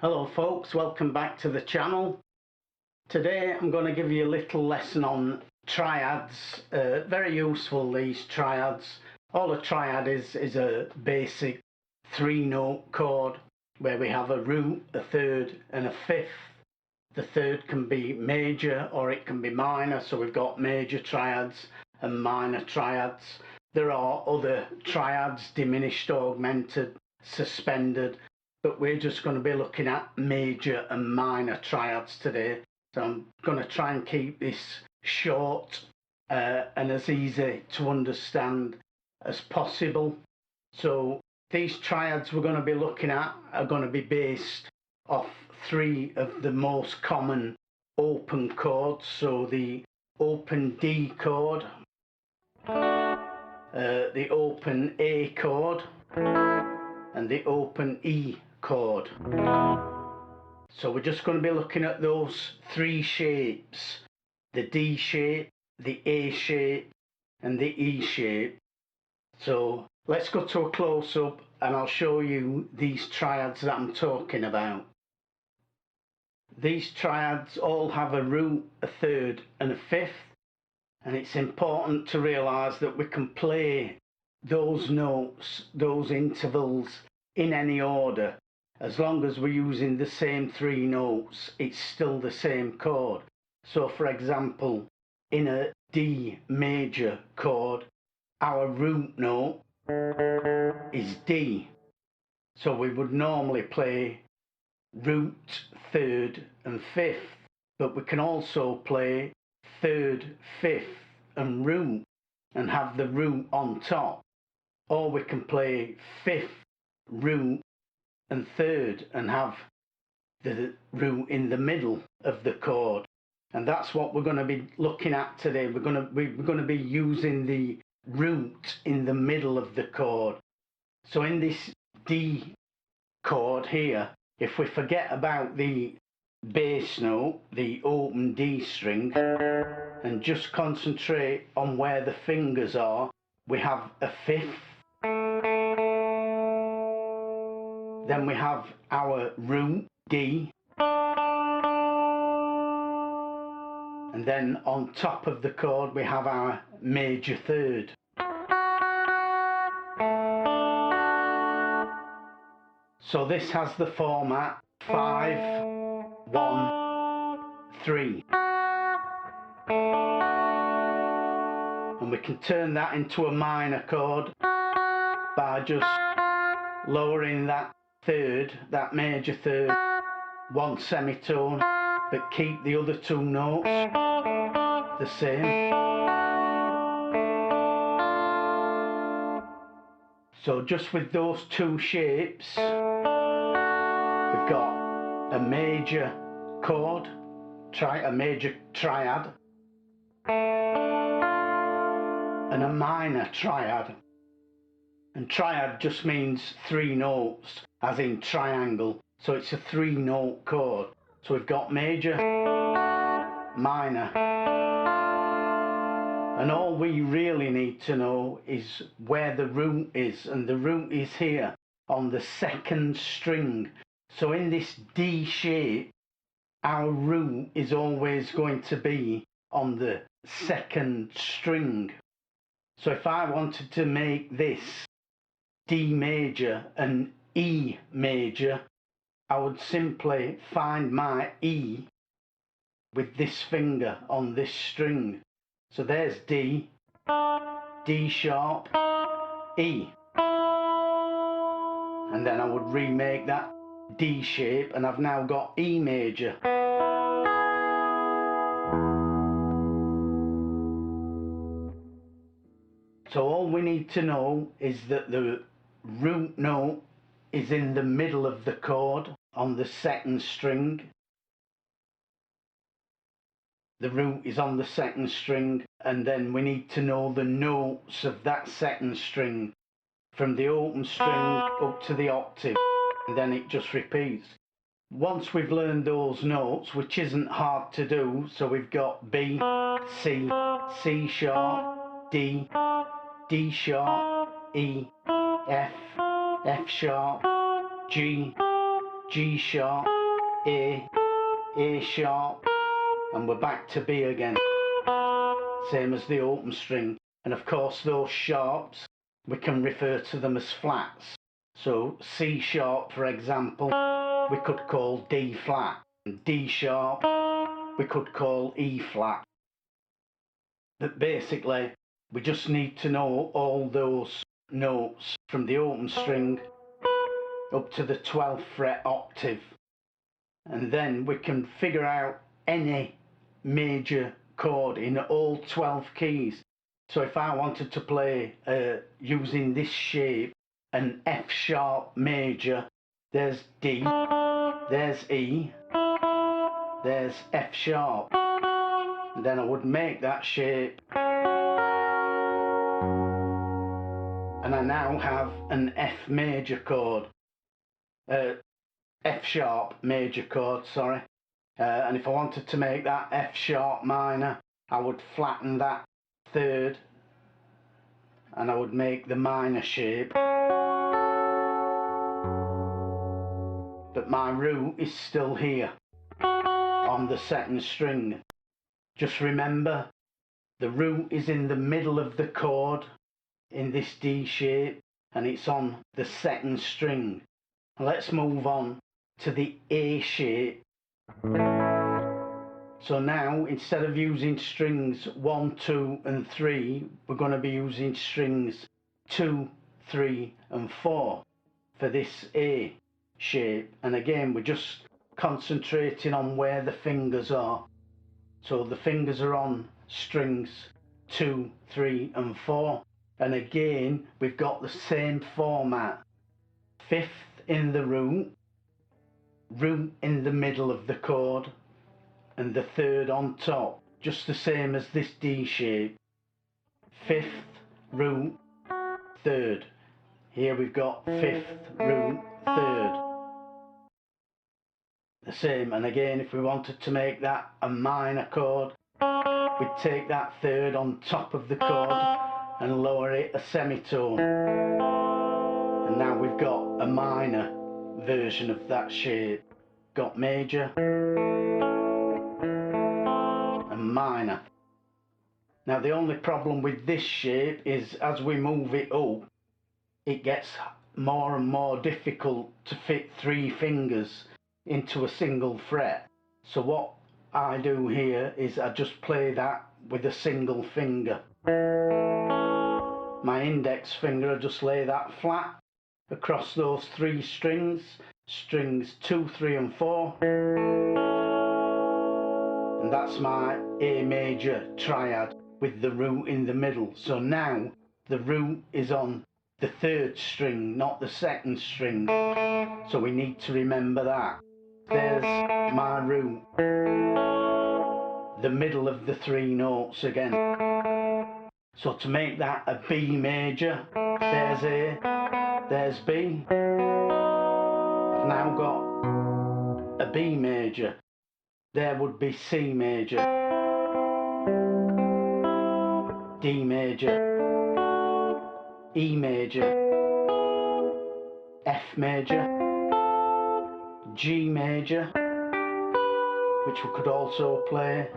Hello folks, welcome back to the channel. Today I'm going to give you a little lesson on triads. Very useful, these triads. All a triad is a basic 3-note chord where we have a root, a third and a fifth. The third can be major or it can be minor, so we've got major triads and minor triads. There are other triads, diminished, augmented, suspended, but we're just going to be looking at major and minor triads today. So I'm going to try and keep this short and as easy to understand as possible. So these triads we're going to be looking at are going to be based off 3 of the most common open chords. So the open D chord, the open A chord and the open E chord. So we're just going to be looking at those 3 shapes: the D shape, the A shape and the E shape. So let's go to a close-up and I'll show you these triads that I'm talking about. These triads all have a root, a third and a fifth, and it's important to realise that we can play those notes, those intervals, in any order. As long as we're using the same 3 notes, it's still the same chord. So for example, in a D major chord, our root note is D. So we would normally play root, third and fifth, but we can also play third, fifth and root and have the root on top. Or we can play fifth, root and third and have the root in the middle of the chord. And that's what we're going to be looking at today. We're going to be using the root in the middle of the chord. So in this D chord here, if we forget about the bass note, the open D string, and just concentrate on where the fingers are, we have a fifth. Then we have our root D, and then on top of the chord we have our major third. So this has the format 5, 1, 3. And we can turn that into a minor chord by just lowering that third, that major third, 1 semitone, but keep the other 2 notes the same. So just with those 2 shapes, we've got a major chord, a major triad, and a minor triad. And triad just means 3 notes, as in triangle. So it's a 3-note chord. So we've got major, minor, and all we really need to know is where the root is, and the root is here on the 2nd string. So in this D shape, our root is always going to be on the 2nd string. So if I wanted to make this D major and E major, I would simply find my E with this finger on this string. So there's D, D sharp, E. And then I would remake that D shape and I've now got E major. So all we need to know is that the root note is in the middle of the chord on the 2nd string. The root is on the 2nd string, and then we need to know the notes of that 2nd string from the open string up to the octave, and then it just repeats. Once we've learned those notes, which isn't hard to do, so we've got B, C, C sharp, D, D sharp, E, F, F sharp, G, G sharp, A, A sharp, and we're back to B again, same as the open string. And of course those sharps, we can refer to them as flats. So C sharp, for example, we could call D flat, and D sharp we could call E flat. But basically we just need to know all those notes from the open string up to the 12th fret octave, and then we can figure out any major chord in all 12 keys. So if I wanted to play using this shape, an F sharp major, there's D, there's E, there's F sharp, and then I would make that shape, and I now have an F major chord, F sharp major chord, sorry. And if I wanted to make that F sharp minor, I would flatten that third and I would make the minor shape. But my root is still here on the second string. Just remember, the root is in the middle of the chord in this D shape, and it's on the second string. Let's move on to the A shape. So now, instead of using strings 1, 2 and 3, we're going to be using strings 2, 3 and 4 for this A shape. And again, we're just concentrating on where the fingers are. So the fingers are on strings 2, 3 and 4. And again, we've got the same format. Fifth in the root, root in the middle of the chord, and the third on top, just the same as this D shape. Fifth, root, third. Here we've got fifth, root, third. The same, and again, if we wanted to make that a minor chord, we'd take that third on top of the chord and lower it a semitone. And now we've got a minor version of that shape. Got major and minor. Now the only problem with this shape is as we move it up, it gets more and more difficult to fit 3 fingers into a single fret. So what I do here is I just play that with a single finger. My index finger, I just lay that flat across those 3 strings, strings 2, 3 and 4. And that's my A major triad with the root in the middle. So now the root is on the 3rd string, not the 2nd string. So we need to remember that. There's my root, the middle of the 3 notes again. So to make that a B major, there's A, there's B. I've now got a B major. There would be C major, D major, E major, F major, G major, which we could also play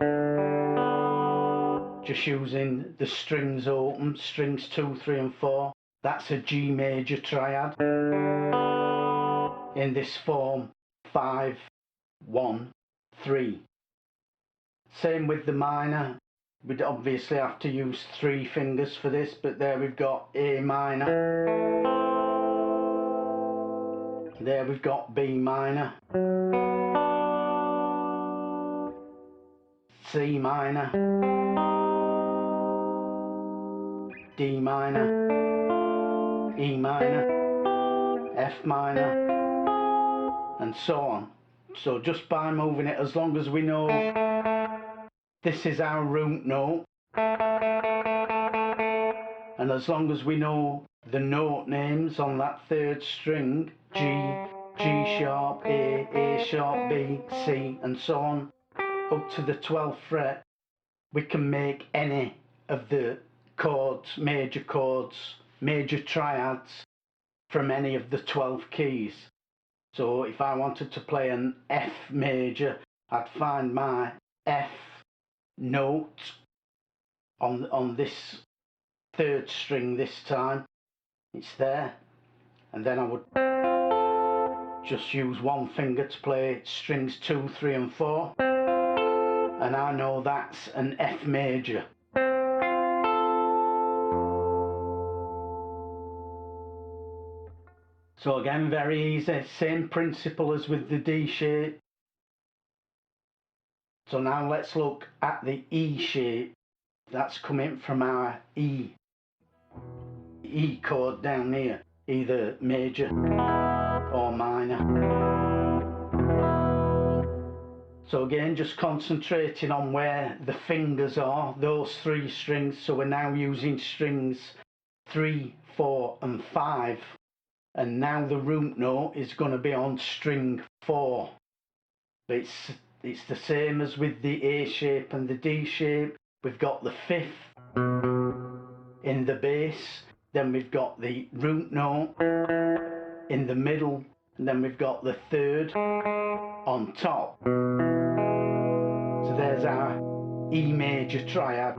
just using the strings open, strings 2, 3 and 4. That's a G major triad in this form, 5, 1, 3. Same with the minor. We'd obviously have to use 3 fingers for this, but there we've got A minor. There we've got B minor. C minor. D minor. E minor. F minor. And so on. So just by moving it, as long as we know this is our root note, and as long as we know the note names on that 3rd string, G, G sharp, A sharp, B, C, and so on, up to the 12th fret, we can make any of the chords, major triads, from any of the 12 keys. So if I wanted to play an F major, I'd find my F note on this third string this time. It's there. And then I would just use one finger to play strings 2, 3 and 4. And I know that's an F major. So again, very easy, same principle as with the D shape. So now let's look at the E shape. That's coming from our E chord down here, either major or minor. So again, just concentrating on where the fingers are, those 3 strings. So we're now using strings 3, 4 and 5. And now the root note is going to be on string 4. But it's the same as with the A shape and the D shape. We've got the 5th in the bass, then we've got the root note in the middle, and then we've got the 3rd on top. So there's our E major triad.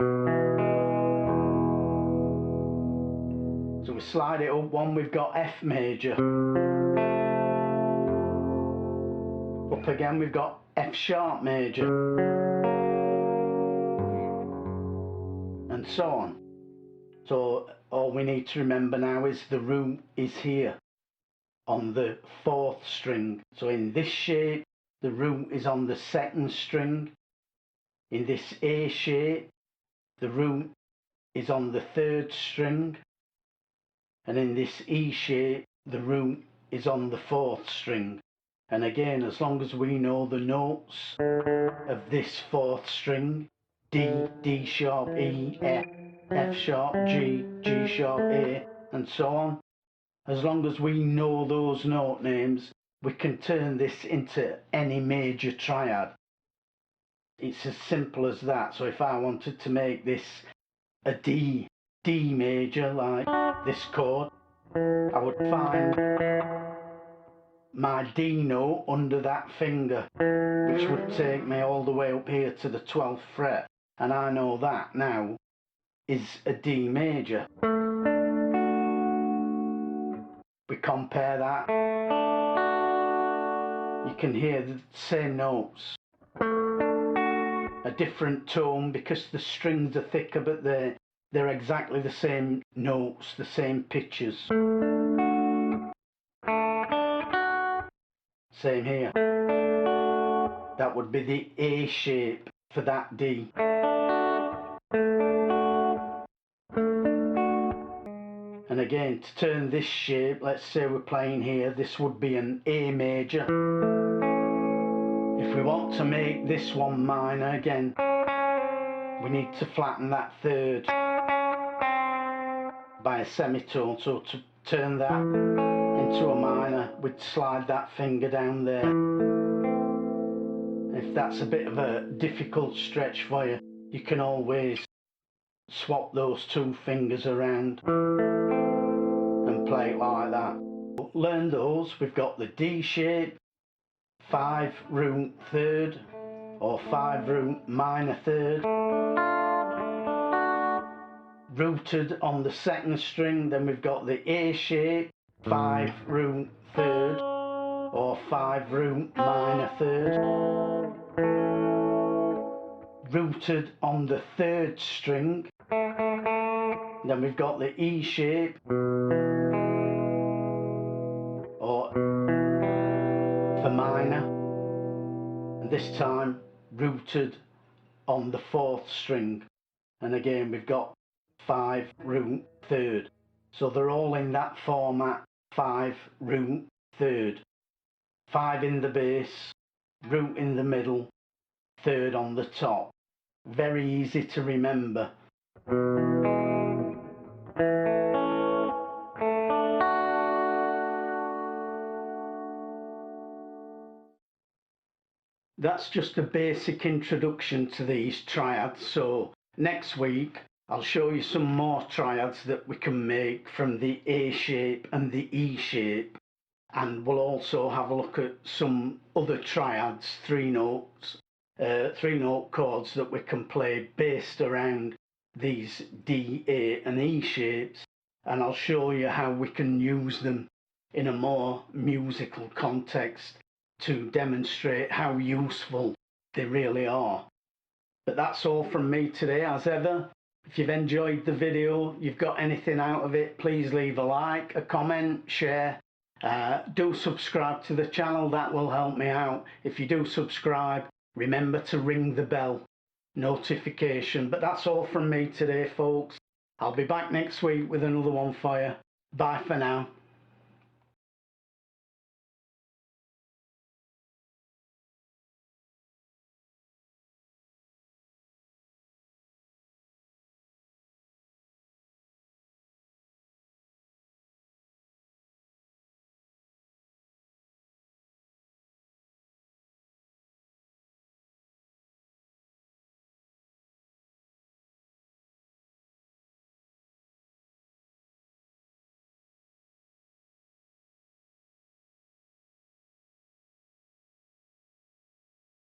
So we slide it up one, we've got F major. Up again we've got F sharp major. And so on. So all we need to remember now is the root is here on the 4th string. So in this shape, the root is on the 2nd string. In this A shape, the root is on the 3rd string. And in this E shape, the root is on the 4th string. And again, as long as we know the notes of this 4th string, D, D sharp, E, F, F sharp, G, G sharp, A, and so on, as long as we know those note names, we can turn this into any major triad. It's as simple as that. So if I wanted to make this a D major, like this chord, I would find my D note under that finger, which would take me all the way up here to the 12th fret, and I know that now is a D major. We compare that, you can hear the same notes, a different tone because the strings are thicker, but they're exactly the same notes, the same pitches. Same here. That would be the A shape for that D. And again, to turn this shape, let's say we're playing here, this would be an A major. If we want to make this one minor again, we need to flatten that 3rd by a semitone. So to turn that into a minor, we'd slide that finger down there. If that's a bit of a difficult stretch for you, you can always swap those 2 fingers around and play it like that. Learn those. We've got the D shape, 5 root 3rd, or 5 root minor 3rd, rooted on the 2nd string. Then we've got the A shape, 5 root 3rd, or 5 root minor 3rd, rooted on the 3rd string. Then we've got the E shape, or for minor, and this time rooted on the 4th string. And again we've got 5 root 3rd. So they're all in that format, 5 root 3rd. 5 in the bass, root in the middle, 3rd on the top. Very easy to remember. That's just a basic introduction to these triads. So next week I'll show you some more triads that we can make from the A shape and the E shape, and we'll also have a look at some other triads, three note chords that we can play based around these D, A and E shapes, and I'll show you how we can use them in a more musical context to demonstrate how useful they really are. But that's all from me today. As ever, if you've enjoyed the video, you've got anything out of it, please leave a like, a comment, share. Do subscribe to the channel, that will help me out. If you do subscribe, remember to ring the bell notification. But that's all from me today, folks. I'll be back next week with another one for you. Bye for now.